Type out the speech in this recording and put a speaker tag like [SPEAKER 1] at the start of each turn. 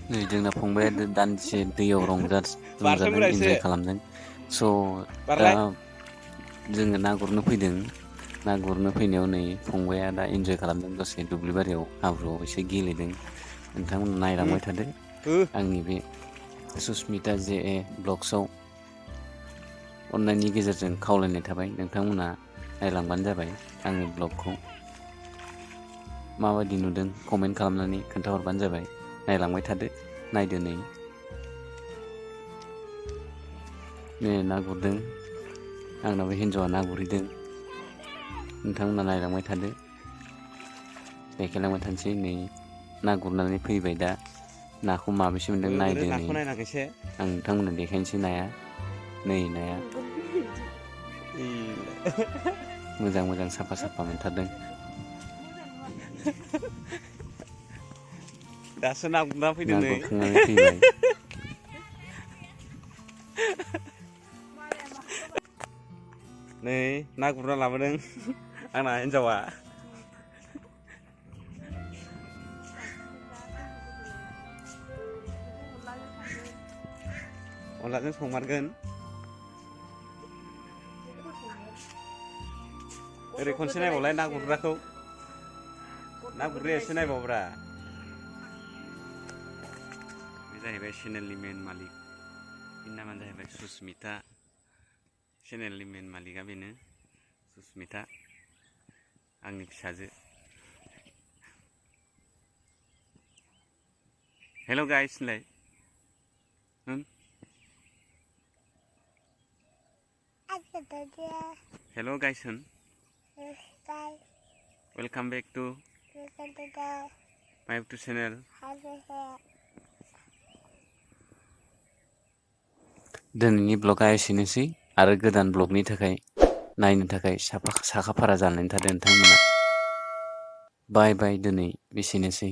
[SPEAKER 1] नै जोंना फंबाया दान्दिसे दैयाव रंजादों
[SPEAKER 2] बारसोमग्रा एसे
[SPEAKER 1] इन्जय खालामदों स' दा
[SPEAKER 2] बारलाय
[SPEAKER 1] जोङो ना गुरनो फैदों ना गुरनो फैनायाव नै फंबाया दा इन्जय खालामदों दसे दुब्लि बारियाव हाब्रुआव एसे गेलेदों नोंथांमोना नायलांबाय थादो
[SPEAKER 2] हो
[SPEAKER 1] आंनि बे सुसमिता जे ब्लग्सआव अननायनि गेजेरजों खावलायनाय थाबाय नोंथांमोना नायलांबानो जाबाय आंनि ब्लगखौ माबायदि नुदों कमेन्ट खालामनानै खोन्थाहरबानो जाबाय नायलांबाय थादो नायदो नै ना गुरदों आंनाबो हिन्जावा ना गुरहैदों नोंथांमोना नायलांबाय थादो देखायलांबाय थानोसै नै ना गुरनानै फैबाय दा नाखौ माबेसे मोनदों
[SPEAKER 2] बोरो
[SPEAKER 1] नायदो नै
[SPEAKER 2] नाखौ नायनांगौ एसे
[SPEAKER 1] आं नोंथांमोननो देखायनोसै नाया नै नाया मोजां मोजां साफा साफा मोनथारदों
[SPEAKER 2] दासो ना गुरना फैदों
[SPEAKER 1] ना
[SPEAKER 2] नै
[SPEAKER 1] गुरखांनानै फैबाय
[SPEAKER 2] नै ना गुरना लाबोदों आंना हिन्जावा अनलाजों संमारगोन ओरै खनसे नायबावलाय ना गुरग्राखौ ना गुरग्राया एसे नायबावब्रा बे जाहैबाय चेनेलनि मेन मालिक बिनि नामानो जाहैबाय सुसमिता चेनेलनि मेन मालिकआ बेनो सुसमिता आंनि फिसाजो हेल' गाइस होनलाय हेल' गाइस होन वेलकाम बेक टु माय इउटुब चेनेल
[SPEAKER 1] दिनैनि ब्लगा एसेनोसै आरो गोदान ब्लगनि थाखाय नायनो थाखाय साखा फारा जानानै थादों नोंथांमोना बाय बाय दिनै एसेनोसै